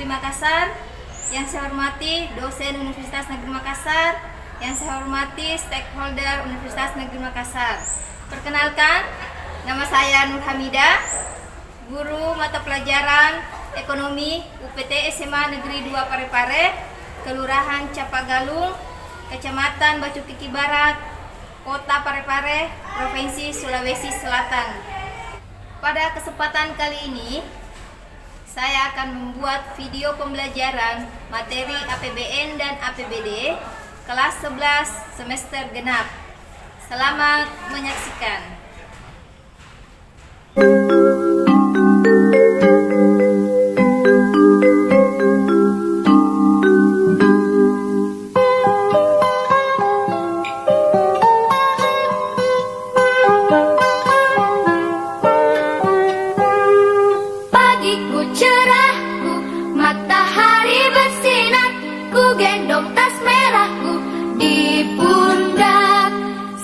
Negeri Makassar, yang saya hormati dosen Universitas Negeri Makassar, yang saya hormati stakeholder Universitas Negeri Makassar. Perkenalkan, nama saya Nur Hamidah, guru mata pelajaran Ekonomi UPT SMA Negeri 2 Parepare, Kelurahan Capagalung, Kecamatan Bacu Kiki Barat, Kota Parepare, Provinsi Sulawesi Selatan. Pada kesempatan kali ini, saya akan membuat video pembelajaran materi APBN dan APBD kelas 11 semester genap. Selamat menyaksikan. Pagiku cerahku, matahari bersinar, ku gendong tas merahku di pundak.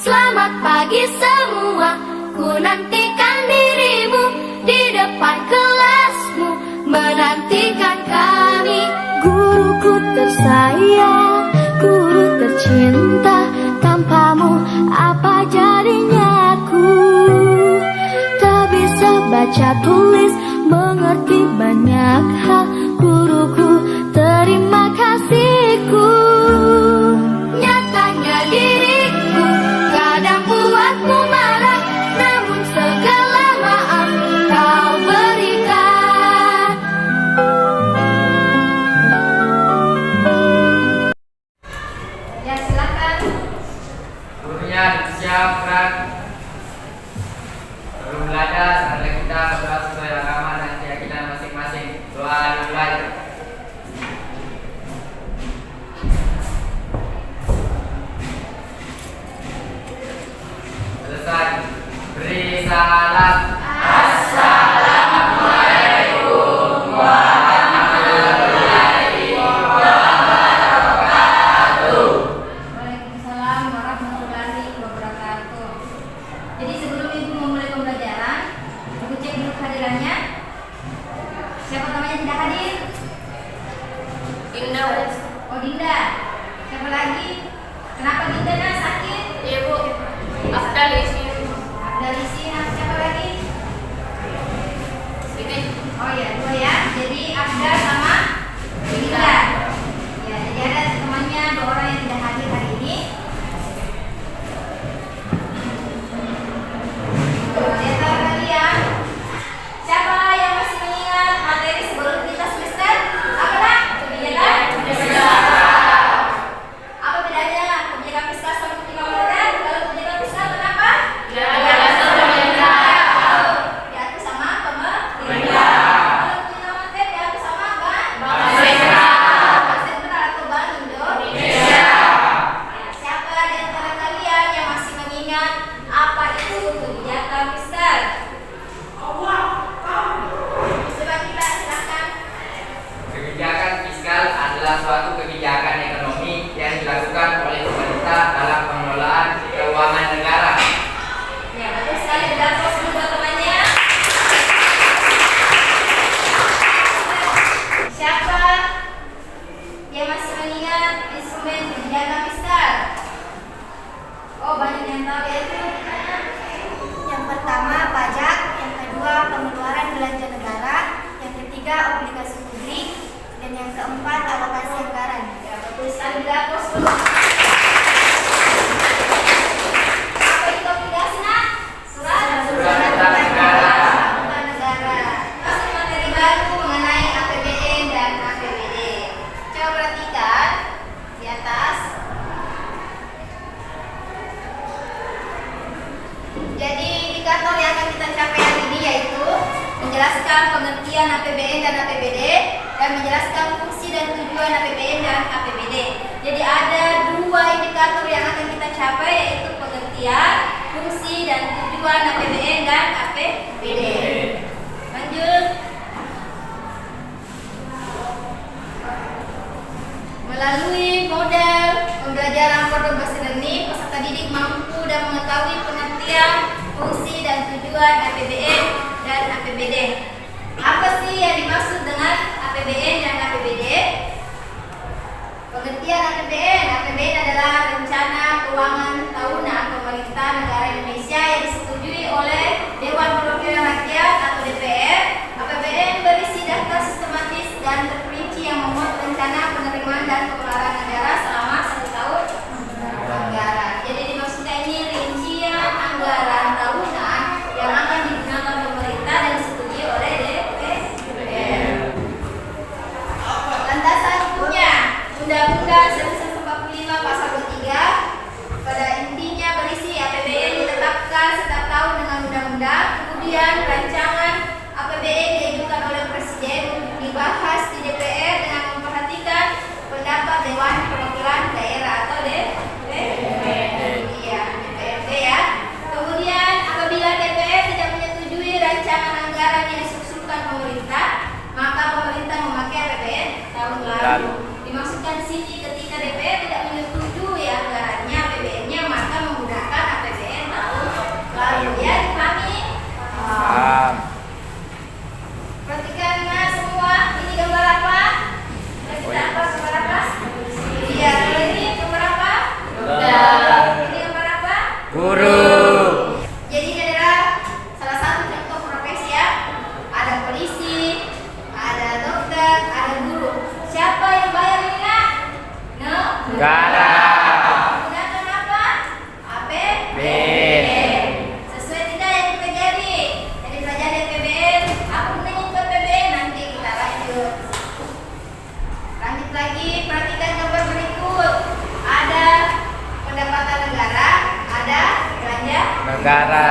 Selamat pagi semua, ku nantikan dirimu di depan kelasmu, menantikan kami. Guruku tersayang, guru tercinta, tanpamu apa jadinya aku? Tak bisa baca tulis, mengerti banyak hal, guruku terima kasihku. Nyatanya diriku kadang buatmu marah, namun segala maaf kau berikan. Ya, silakan. Gurunya disiapkan. Sebelum belajar, saatnya kita berdoa sesuai agama dan keyakinan masing-masing. Doa dimulai. Selesai. Beri salam. Assalamualaikum warahmatullahi wabarakatuh. Waalaikumsalam warahmatullahi wabarakatuh. Jadi sebelum Ibu memulai pembelajaran, Ibu cek dulu kehadirannya. Siapa namanya tidak hadir? Dinda. Oh, Dinda. Siapa lagi? Kenapa Dinda sakit? Iya Bu, Afdal isi. Abdalisi, siapa lagi? Sini. Oh ya, dua ya. Jadi Abdal sama Dinda. Ya, jadi ada temannya dua orang yang tidak hadir hari ini. Di antara kalian, siapa yang masih mengingat materi sebelum kita semester? Apa nak? Kebijakan? Apa bedanya kebijakan fiskal sama kebijakan moneter? Kalau kebijakan fiskal kenapa? Diatur sama pemerintah. Kalau kebijakan moneter diatur sama Bank Sentral atau Bank Indonesia. Ya, siapa di antara kalian yang masih mengingat apa itu kebijakan fiskal? Coba kita silakan. Kebijakan fiskal adalah suatu kebijakan ekonomi yang dilakukan oleh pemerintah dalam pengelolaan keuangan negara. Ya, betul sekali. Berapa dulu temannya? Siapa yang masih mengingat instrumen kebijakan fiskal? Oh, banyak yang tahu yaitu Yang pertama pajak, yang kedua pengeluaran belanja negara, yang ketiga obligasi publik, dan yang keempat alokasi anggaran. ya, betul sekali. Berapa dulu? Apa itu obligasi, nak? Surat Utang negara. Utang negara. Masuk materi baru mengenai APBN dan APBD. Coba perhatikan di atas. Jadi indikator yang akan kita capai hari ini yaitu menjelaskan pengertian APBN dan APBD dan menjelaskan fungsi dan tujuan APBN dan APBD. Jadi ada dua indikator yang akan kita capai yaitu pengertian, fungsi dan tujuan APBN dan APBD. Lanjut. Melalui model pembelajaran progress learning, peserta didik mampu dan mengetahui pengertian, fungsi dan tujuan APBN dan APBD. Apa sih yang dimaksud dengan APBN dan APBD. Pengertian APBN. APBN adalah rencana keuangan tahunan pemerintah negara Indonesia yang disetujui oleh Dewan Perwakilan Rakyat atau DPR. APBN berisi daftar sistematis dan terperinci yang memuat rencana penerimaan dan pengeluaran negara selama 1 tahun anggaran. Jadi dimaksudkan ini rincian anggaran tahunan yang akan digunakan pemerintah dan disetujui oleh DPR. Landasan hukumnya Undang-Undang 1945 Pasal 23 pada intinya berisi APBN ditetapkan setiap tahun dengan undang-undang. Kemudian rancangan APBN diajukan oleh Presiden, dibahas di DPR dengan memperhatikan pendapat Dewan Perwakilan Daerah atau DPRD ya. Kemudian apabila DPR tidak menyetujui rancangan anggaran yang disusulkan pemerintah, maka pemerintah memakai APBN tahun lalu. Dimaksudkan di sini ketika DPR tidak menyetujui anggarannya APBN-nya, maka menggunakan APBN tahun lalu. Ya, dipahami? Perhatikan mas semua, ini gambar apa? Gambar apa? Iya, ini gambar apa? Ini gambar apa? Guru. Jadi ini adalah salah satu contoh profesi ya. Ada polisi, ada dokter, ada guru. Siapa yang bayar ini nak? Negara. Menggunakan apa? APBN. Sesuai tidak yang dipelajari? Yang dipelajari APBN. Apa gunanya itu APBN? Nanti kita lanjut. Lanjut lagi, perhatikan gambar berikut. Ada pendapatan negara, ada belanja Negara.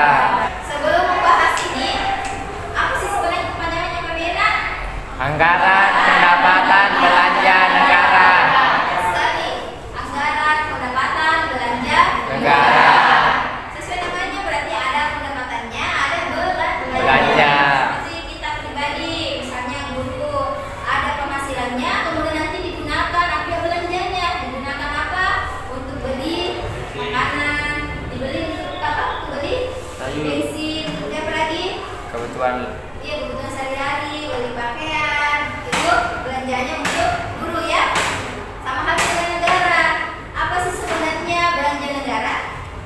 Sebelum membahas ini, apa sih sebenarnya kepanjangannya APBN? Nak? Anggaran pendapatan belanja negara. Sekali, anggaran pendapatan belanja Negara. Sesuai namanya berarti ada pendapatannya, ada Belanja. Seperti kita pribadi, misalnya guru, ada penghasilannya, kemudian nanti digunakan apa belanjanya? Digunakan apa? Untuk beli makanan, dibeli untuk apa? Untuk beli Sayur. bensin, kemudian apa lagi? Kebutuhan. Iya, kebutuhan sehari-hari, beli pakaian, itu belanjanya untuk guru ya. Sama halnya dengan negara. Apa sih sebenarnya belanja negara?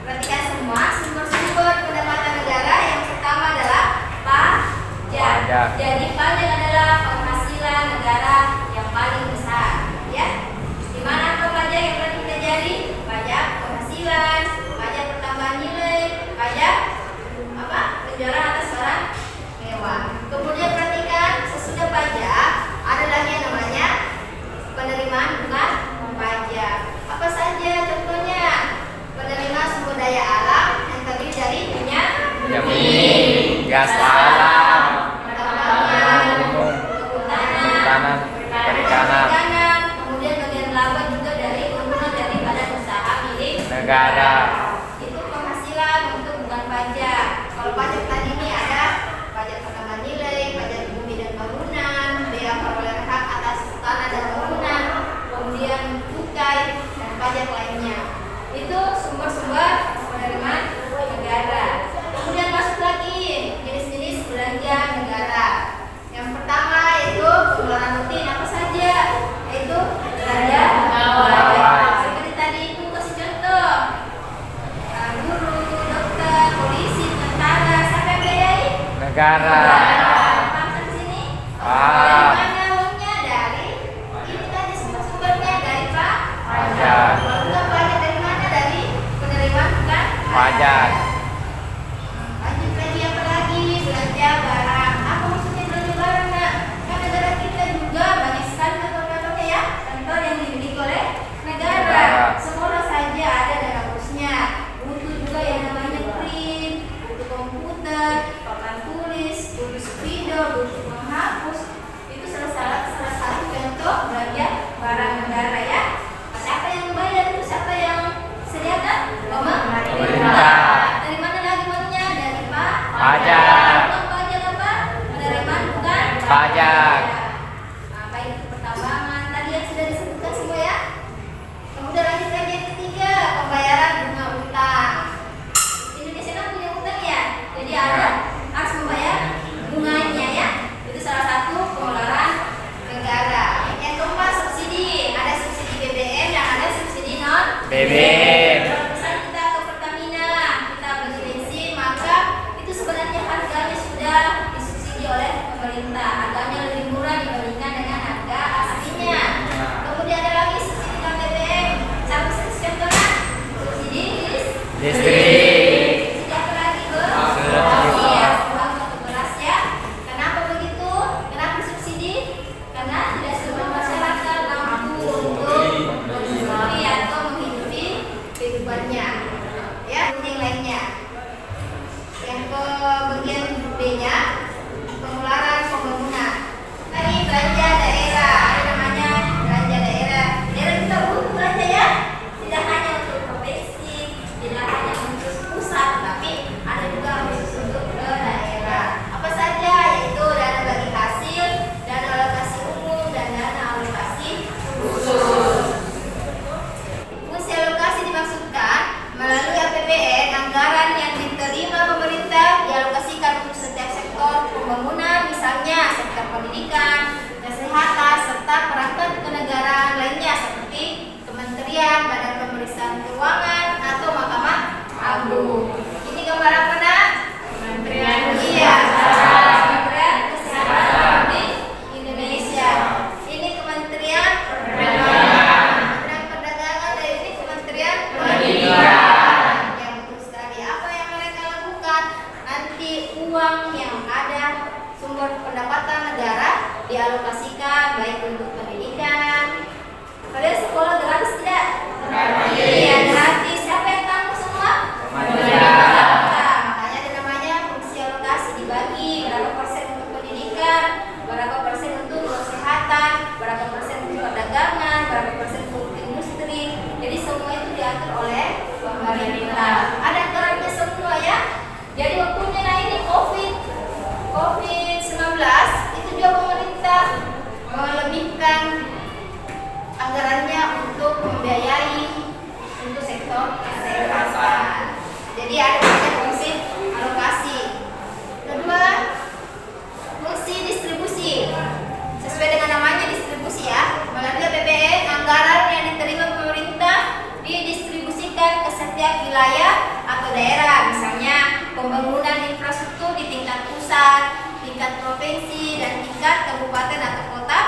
Perhatikan semua, sumber-sumber pendapatan negara yang pertama adalah pajak. Jadi pajak adalah penghasilan negara yang paling besar, ya. Di mana pajak yang paling dipelajari? Pajak penghasilan, pajak pertambahan nilai, pajak apa? Penjualan atas barang mewah. Kemudian perhatikan sesudah pajak ada lagi yang namanya penerimaan bukan pajak. Apa saja contohnya? Penerimaan sumber daya alam yang terdiri dari minyak, Bumi, gas alam, pertambangan, kehutanan, perikanan, kemudian bagian laba juga dari keuntungan daripada usaha milik negara. Itu penghasilan untuk bukan pajak. Kalau pajak tadi ini ada pajak pertambahan nilai, pajak bumi dan bangunan, bea perolehan hak atas tanah dan bangunan, kemudian cukai dan pajak lainnya. Itu sumber-sumber penerimaan negara. Kemudian masuk lagi jenis-jenis belanja negara. Yang pertama yaitu pengeluaran rutin apa saja? Yaitu belanja Gawai. seperti tadi itu kasih contoh. Guru, dokter, polisi, tentara, siapa yang biayai? Negara. Paham di sini? Paham. Dari mana uangnya? Dari ini tadi sumber-sumbernya dari Pajak. Kalau bukan pajak dari mana? Dari penerimaan bukan Pajak. Lanjut lagi apa lagi? Belanja barang. Apa maksudnya belanja barang? Nak? Kan negara kita juga banyak sekali kantor-kantornya ya. Kantor yang dimiliki oleh negara. Negara. Sekolah saja ada database-nya. Butuh juga yang namanya print, butuh komputer, papan tulis, butuh Jadi ada banyak fungsi alokasi. Kedua, fungsi distribusi. Sesuai dengan namanya distribusi ya. Melalui APBN, anggaran yang diterima pemerintah didistribusikan ke setiap wilayah atau daerah. Misalnya pembangunan infrastruktur di tingkat pusat, tingkat provinsi, dan tingkat kabupaten atau kota.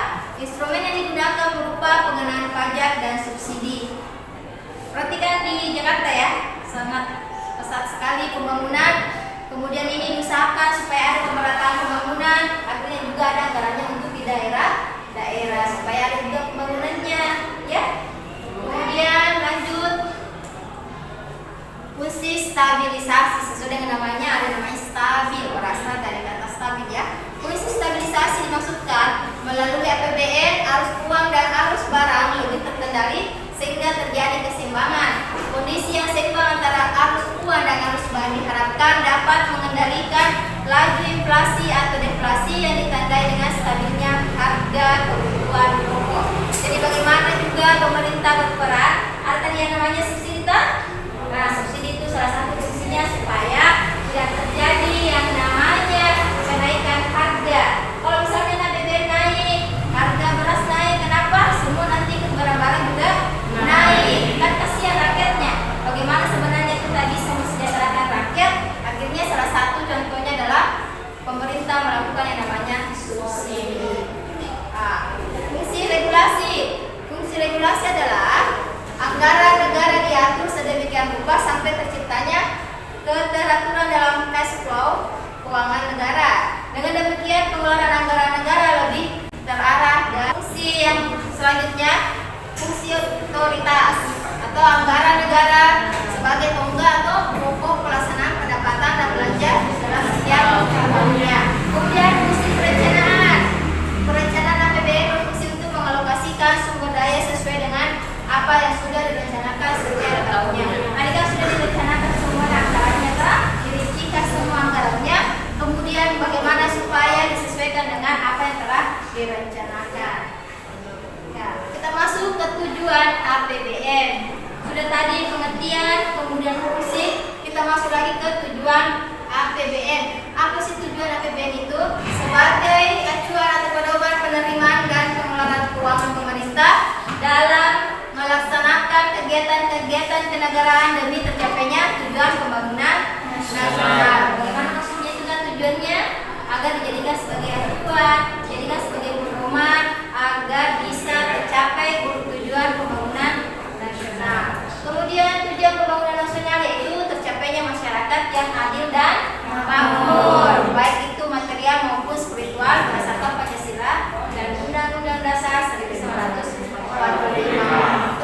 Instrumen yang digunakan berupa pengenaan pajak dan subsidi. Perhatikan di Jakarta ya, sangat pesat sekali pembangunan. Kemudian ini diusahakan supaya ada pemerataan pembangunan, artinya juga ada anggarannya untuk di daerah supaya ada juga pembangunannya, ya. Kemudian lanjut, fungsi stabilisasi. Sesuai dengan namanya, ada namanya stabil, berasal dari kata stabil ya. Fungsi stabilisasi dimaksudkan melalui APBN arus uang dan arus barang lebih terkendali sehingga terjadi keseimbangan. Kondisi yang seimbang antara arus uang dan arus barang diharapkan dapat mengendalikan laju inflasi atau deflasi yang ditandai dengan stabilnya harga kebutuhan pokok. Jadi bagaimana juga pemerintah berperan? Ada tadi yang namanya subsidi. Nah, subsidi itu salah satu fungsinya supaya tidak terjadi yang namanya kenaikan harga. Kalau misalnya BBM naik, harga beras naik, kenapa? Semua nanti barang-barang juga naik. Kan kasihan rakyatnya. Bagaimana sebenarnya kita bisa mensejahterakan rakyat? Akhirnya salah satu contohnya adalah pemerintah melakukan yang namanya subsidi. Fungsi regulasi. Fungsi regulasi adalah anggaran negara diatur sedemikian rupa sampai terciptanya keteraturan dalam cash flow keuangan negara. Dengan demikian pengeluaran anggaran negara lebih terarah. Dan fungsi yang selanjutnya, fungsi otoritas atau anggaran negara sebagai tonggak atau pokok pelaksanaan pendapatan dan belanja dalam setiap tahunnya. Kemudian fungsi perencanaan. Perencanaan APBN berfungsi untuk mengalokasikan sumber daya sesuai dengan apa yang sudah direncanakan setiap tahunnya. Adakah sudah direncanakan semua anggarannya, dirincikan semua anggarannya, kemudian bagaimana supaya disesuaikan dengan apa yang telah direncanakan. Ya, kita masuk ke tujuan APBN. Sudah tadi pengertian, kemudian fungsi, kita masuk lagi ke tujuan APBN. Apa sih tujuan APBN itu? Sebagai acuan atau pedoman penerimaan dan pengelolaan keuangan pemerintah dalam melaksanakan kegiatan-kegiatan kenegaraan demi tercapainya tujuan pembangunan nasional. Bagaimana maksudnya itu kan tujuannya? Agar dijadikan sebagai acuan, dijadikan sebagai pedoman agar bisa tercapai tujuan pembangunan nasional. Kemudian tujuan pembangunan nasional yaitu tercapainya masyarakat yang adil dan makmur, baik itu material maupun spiritual berdasarkan Pancasila dan Undang-Undang Dasar 1945.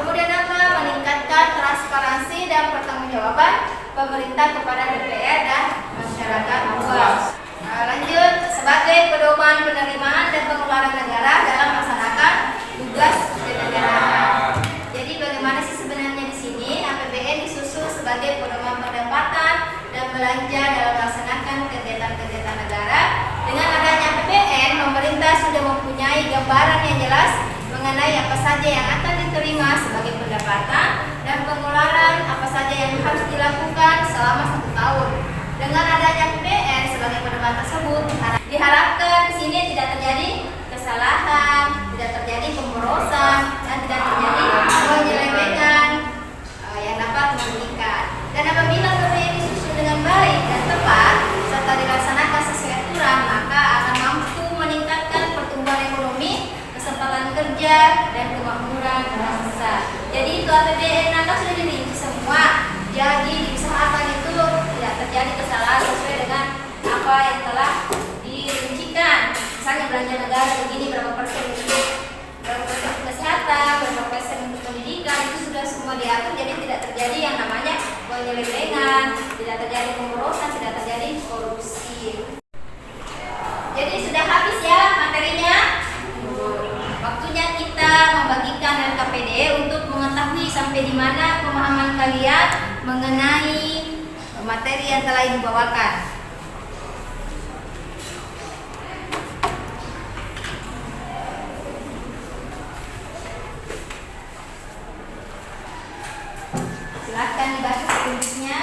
Kemudian apa? Meningkatkan transparansi dan pertanggungjawaban pemerintah kepada DPR dan masyarakat luas. Lanjut, sebagai pedoman penerimaan dan pengeluaran negara dalam melaksanakan tugas kenegaraan. Jadi bagaimana sih sebenarnya di sini APBN disusun sebagai pedoman pendapatan dan belanja dalam melaksanakan kegiatan-kegiatan negara. Dengan adanya APBN, pemerintah sudah mempunyai gambaran yang jelas mengenai apa saja yang akan diterima sebagai pendapatan dan pengeluaran apa saja yang harus dilakukan selama 1 tahun. Dengan adanya APBN sebagai pedoman tersebut, diharapkan di sini tidak terjadi kesalahan, tidak terjadi pemborosan, dan tidak terjadi penyelewengan yang dapat merugikan. Dan apabila APBN disusun dengan baik dan tepat serta dilaksanakan sesuai aturan, maka akan mampu meningkatkan pertumbuhan ekonomi, kesempatan kerja, dan kemakmuran bangsa. Jadi itu APBN Natal sudah dirinci semua. Jadi diusahakan itu tidak terjadi kesalahan sesuai dengan apa yang telah dirincikan. Misalnya belanja negara begini, berapa persen untuk berapa persen untuk kesehatan, berapa persen untuk pendidikan, itu sudah semua diatur. Jadi tidak terjadi yang namanya penyelewengan, tidak terjadi pemborosan, tidak terjadi korupsi. Jadi sudah habis ya materinya. Waktunya kita membagikan LKPD untuk mengetahui sampai di mana pemahaman kalian mengenai materi yang telah dibawakan. Silakan dibaca selanjutnya.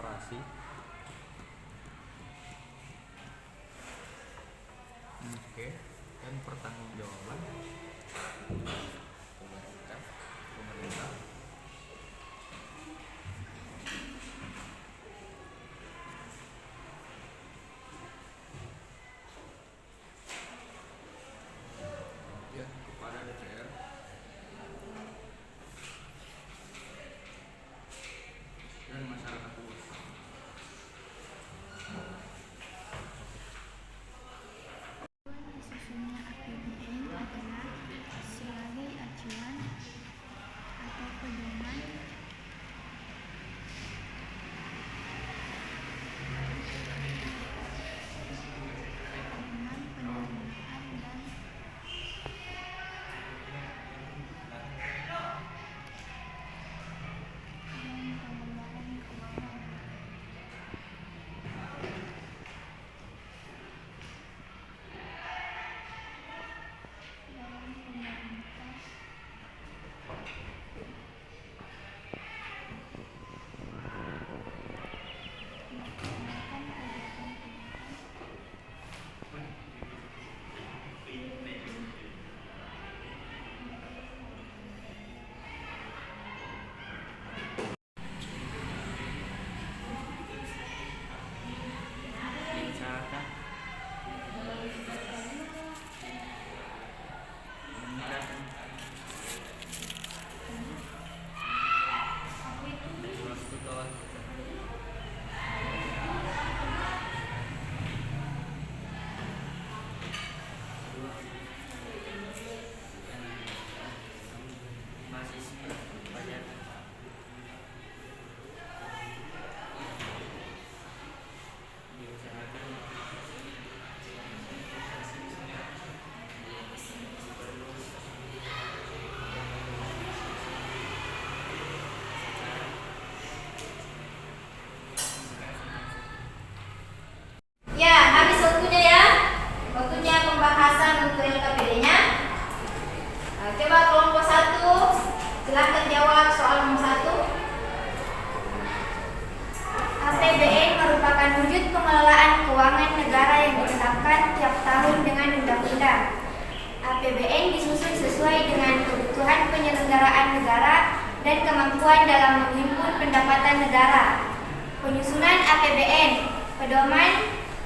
transparansi. Oke, dan pertanggungjawaban pemerintah. Ya, kepada DPR dan masyarakat luas. Disusunnya APBN adalah sebagai acuan atau pedoman dengan penerimaan dan pengeluaran keuangan. Dalam pemerintah melaksanakan kegiatan-kegiatan Misalkan Ya, habis waktunya ya. Waktunya pembahasan untuk LKPD-nya. Nah, coba kelompok 1, silahkan jawab soal nomor 1. APBN merupakan wujud pengelolaan keuangan negara yang ditetapkan tiap tahun dengan undang-undang. APBN disusun sesuai dengan kebutuhan penyelenggaraan negara dan kemampuan dalam menghimpun pendapatan negara. Penyusunan APBN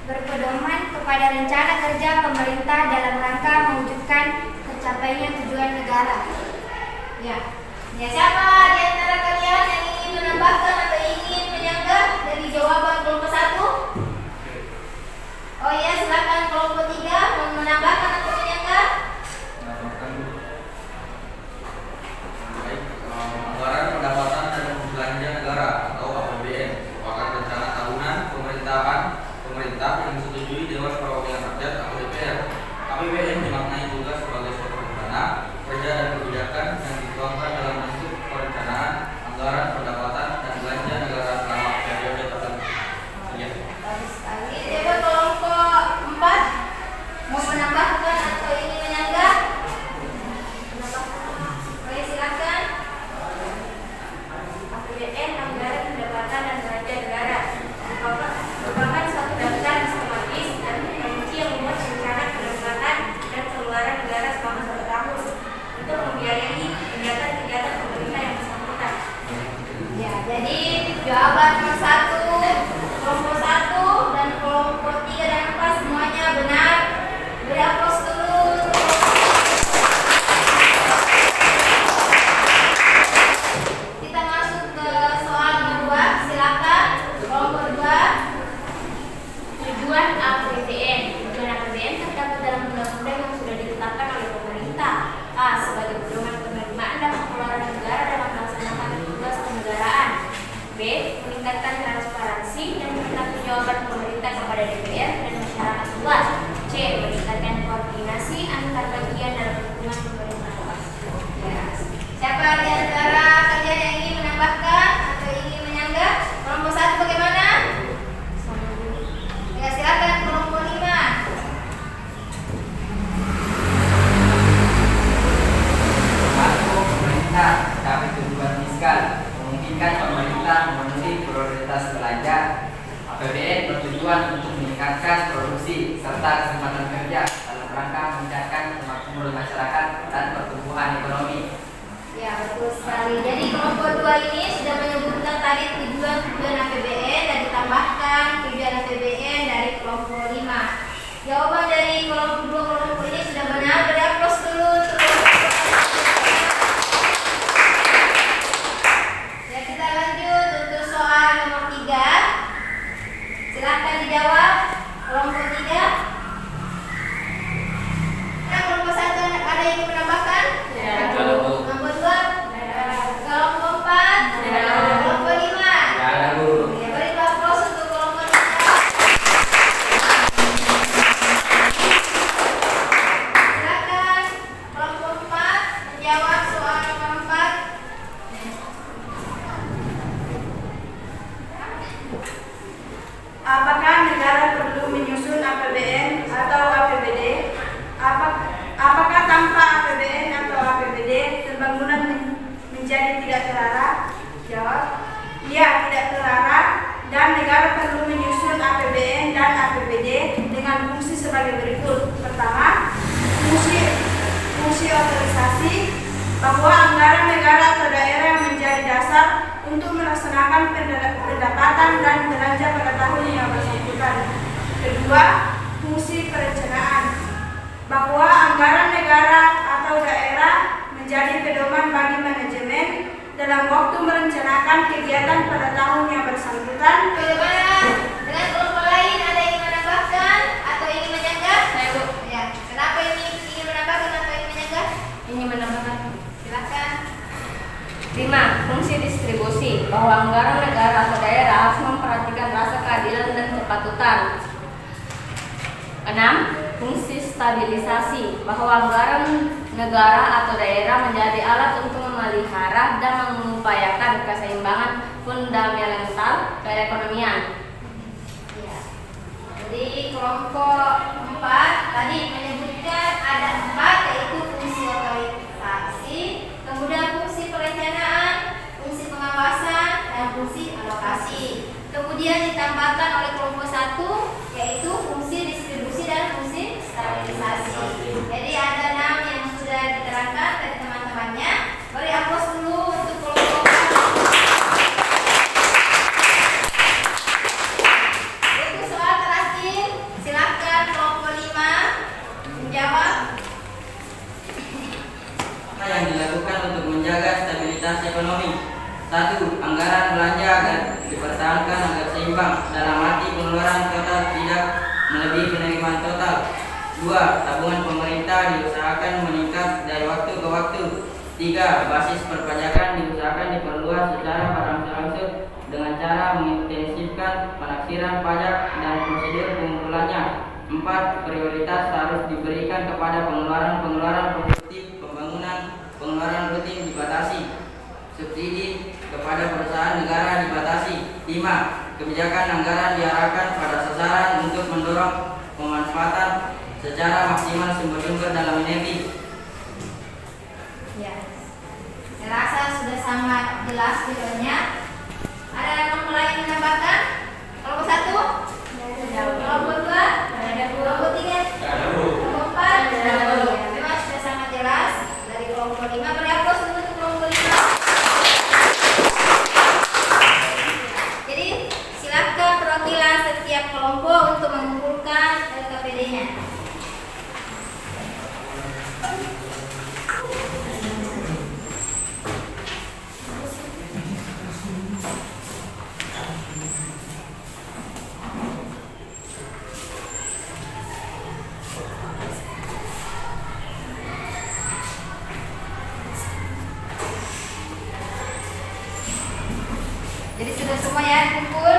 berpedoman kepada rencana kerja pemerintah dalam rangka mewujudkan tercapainya tujuan negara. Ya. Ya, siapa di antara kalian yang ingin menambahkan atau ingin menyanggah dari jawaban kelompok 1? Oh ya, silakan kelompok 3 mau menambahkan atau menyanggah? Menambahkan dulu. Baik, anggaran pendapatan dan belanja negara atau APBN merupakan rencana tahunan pemerintah yang disetujui Dewan Perwakilan Rakyat atau DPR. APBN dimaknai juga sebagai suatu rencana kerja dan kebijakan yang dituangkan dalam bentuk perencanaan anggaran pendapatan dan belanja negara selama periode tertentu. Ya. Bagus sekali. Coba kelompok 4 mau menambahkan atau ingin menyanggah? Oke, silakan. APBN anggaran pendapatan dan belanja negara merupakan suatu daftar sistematis dan terperinci yang memuat rencana pendapatan dan pengeluaran negara selama 1 tahun untuk membiayai kegiatan-kegiatan pemerintah yang bersangkutan. Ya, jadi jawaban nomor 1, kelompok 1 dan kelompok 3 dan 4 semuanya benar. Beri aplaus dulu. Kita masuk ke soal nomor 2. Silakan kelompok 2. Tujuan APBN. Tujuan APBN terdapat dalam undang-undang yang sudah ditetapkan oleh pemerintah. A. Sebagai pedoman penerimaan dan pengeluaran negara dalam melaksanakan tugas kenegaraan. B. Meningkatkan transparansi dan pertanggungjawaban pemerintah kepada DPR dan masyarakat luas. C. Meningkatkan koordinasi antar bagian dalam lingkungan pemerintah luas. Ya. Siapa di antara kalian yang ingin menambahkan atau ingin menyanggah? Kelompok 1 bagaimana? Ya, silakan kelompok 5. Satu, pemerintah mencapai tujuan fiskal, memungkinkan pemerintah memenuhi prioritas belanja sekali. Jadi kelompok 2 ini sudah menyebutkan tadi tujuan APBN dan ditambahkan tujuan APBN dari kelompok 5. Jawaban dari kelompok 2 kelompok ini sudah benar. Beri aplaus dulu. Ya, kita lanjut untuk soal nomor 3. Silahkan dijawab kelompok 3. Nah, kelompok 1 ada yang ingin menambahkan? Kelompok 2? Kelompok 4? Kelompok 5? Ya, beri aplaus untuk kelompok 3. Silakan kelompok 4 menjawab soal nomor 4. Apakah negara perlu menyusun APBN atau APBD? Apakah tanpa APBN atau APBD pembangunan menjadi tidak terarah? Jawab, iya, tidak terarah, dan negara perlu menyusun APBN dan APBD dengan fungsi sebagai berikut. Pertama, fungsi otorisasi, bahwa anggaran negara atau daerah menjadi dasar untuk melaksanakan pendapatan dan belanja pada tahun yang bersangkutan. Kedua, fungsi perencanaan, bahwa anggaran negara atau daerah menjadi pedoman bagi manajemen dalam waktu merencanakan kegiatan pada tahun yang bersangkutan. Bagaimana dengan kelompok lain? Ada yang ingin menambahkan atau ingin menyanggah? Saya, Bu. Ya, kenapa ini ingin menambahkan atau ingin menyanggah? Ini menambahkan. Silakan. 5. Fungsi distribusi, bahwa anggaran negara atau daerah harus memperhatikan rasa keadilan dan kepatutan. 6. Fungsi stabilisasi, bahwa anggaran negara atau daerah menjadi alat untuk memelihara dan mengupayakan keseimbangan fundamental keekonomian. Ya. Jadi kelompok 4 tadi menyebutkan ada 4, yaitu fungsi otorisasi, kemudian fungsi perencanaan, fungsi pengawasan, dan fungsi alokasi. Kemudian ditambahkan oleh kelompok 1, yaitu fungsi distribusi dan fungsi stabilisasi. Jadi ada 6 yang sudah diterangkan dari teman-temannya. Beri aplaus dulu untuk kelompok 4. Untuk soal terakhir, silakan kelompok 5 menjawab. Apa yang dilakukan untuk menjaga stabilitas ekonomi? 1. Anggaran belanja agar dipertahankan agar seimbang, dalam arti pengeluaran total tidak melebihi penerimaan total. 2. Tabungan pemerintah diusahakan meningkat dari waktu ke waktu. 3. Basis perpajakan diusahakan diperluas secara berangsur-angsur dengan cara mengintensifkan penaksiran pajak dan prosedur pengumpulannya. 4. Prioritas harus diberikan kepada pengeluaran produktif pembangunan, pengeluaran rutin dibatasi. Subsidi kepada perusahaan negara dibatasi. 5. Kebijakan anggaran diarahkan pada sasaran untuk mendorong pemanfaatan secara maksimal sumber-sumber dalam energi. Ya, saya rasa sudah sangat jelas videonya. Ada kelompok lain yang menambahkan? Kelompok 1? Kelompok 2? Kelompok 3? Kelompok 4? Ya, memang sudah sangat jelas. Dari kelompok 5, beri aplaus dulu untuk kelompok 5. Jadi silakan perwakilan setiap kelompok untuk mengumpulkan LKPD-nya. Jadi sudah semua ya kumpul.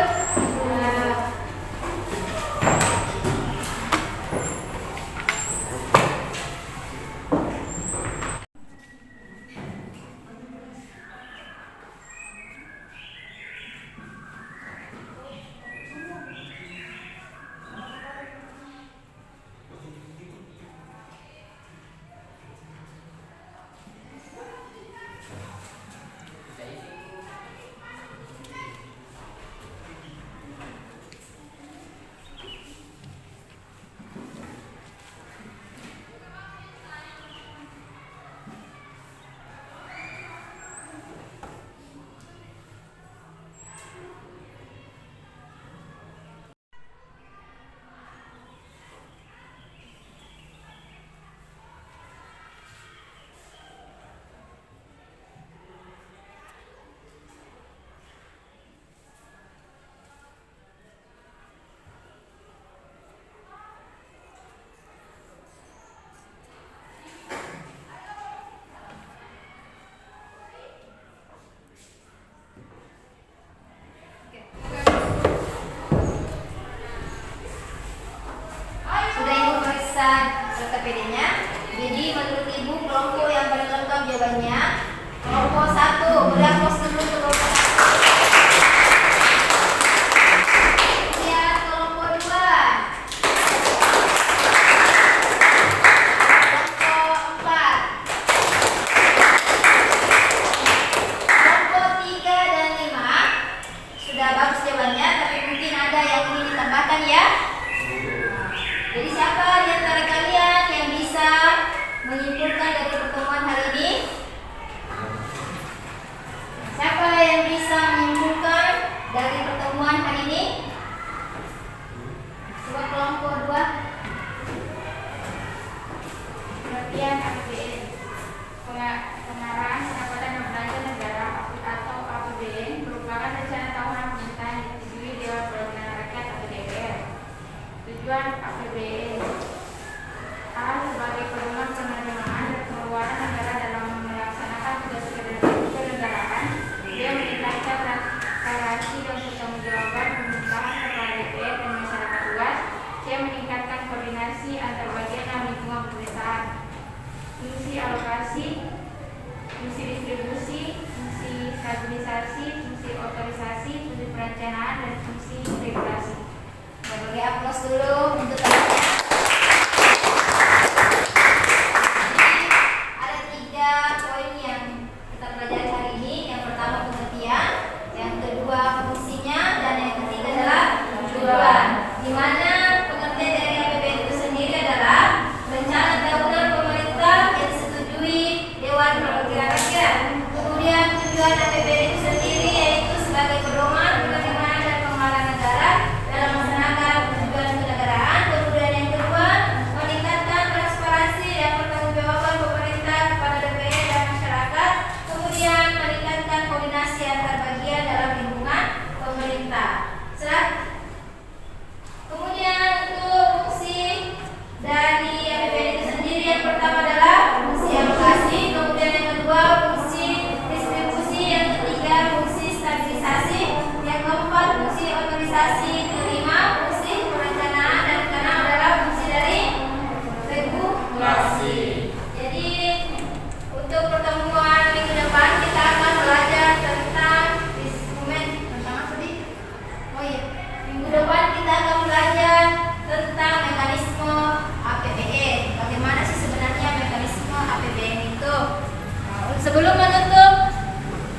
stabilisasi, fungsi otorisasi, fungsi perencanaan, dan fungsi regulasi. Bagi aplaus dulu untuk temannya. Jadi ada 3 poin yang kita pelajari hari ini. Yang pertama pengertian, yang kedua fungsinya, dan yang ketiga adalah tujuan. Di mana pengertian dari APBN itu sendiri adalah rencana tahunan pemerintah yang disetujui Dewan Perwakilan Rakyat. Kemudian tujuan APBN itu sendiri yaitu sebagai pedoman penerimaan dan pengelolaan negara dalam melaksanakan tujuan kenegaraan. Kemudian yang kedua, meningkatkan transparansi dan pertanggungjawaban pemerintah kepada DPR dan masyarakat. Kemudian meningkatkan koordinasi antar bagian dalam lingkungan pemerintah. Kemudian untuk fungsi dari APBN itu sendiri, yang pertama adalah fungsi alokasi, kemudian yang kedua fungsi distribusi, yang ketiga fungsi stabilisasi, yang keempat fungsi otorisasi, kelima fungsi perencanaan, dan keenam adalah fungsi dari regulasi. Jadi untuk pertemuan minggu depan kita akan belajar tentang instrumen tentang apa sih? Oh iya, minggu depan kita akan belajar tentang mekanisme APBN. Bagaimana sih sebenarnya mekanisme APBN itu? Nah, sebelum menutup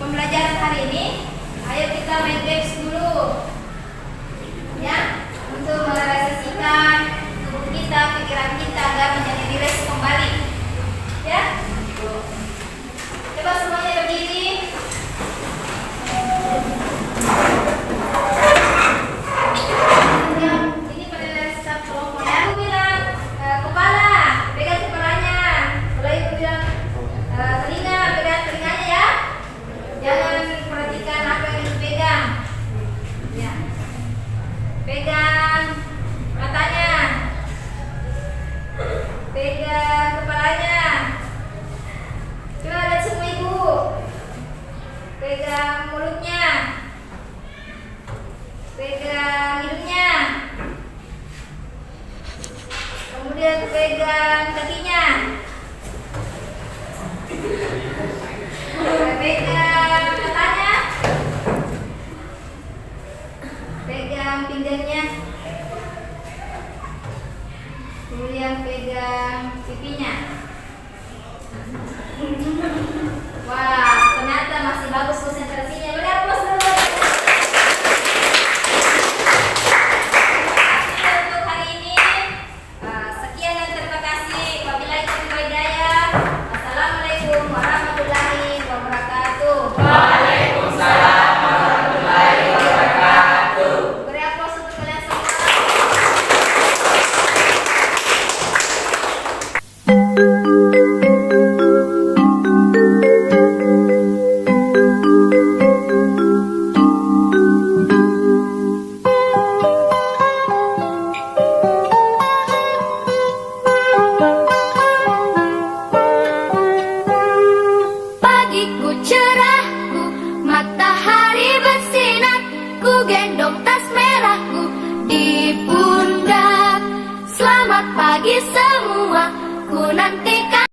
pembelajaran hari ini, ayo kita main games dulu, ya, untuk merealisasikan tubuh kita, pikiran kita agar menjadi rileks kembali, ya. Coba semuanya berdiri. Ini pada setiap kelompok ya. Aku bilang kepala, pegang kepalanya. Kalau ibu bilang telinga, pegang telinganya ya. Jangan perhatikan apa yang dipegang. Ya. Pegang matanya. Pegang kepalanya. Coba lihat semua ibu. Pegang mulutnya. Pegang hidungnya. Kemudian pegang kakinya. Pegang matanya. Pegang pinggirnya. Kemudian pegang pipinya. Wah, ternyata masih bagus konsentrasinya. Beri aplaus dulu. Untuk hari ini sekian dan terima kasih. Wabillahi taufiq wal hidayah. Assalamualaikum warahmatullahi wabarakatuh. Waalaikumsalam warahmatullahi wabarakatuh. Beri aplaus untuk kalian semua. Pagiku cerahku, matahari bersinar, ku gendong tas merahku di pundak. Selamat pagi semua, ku nanti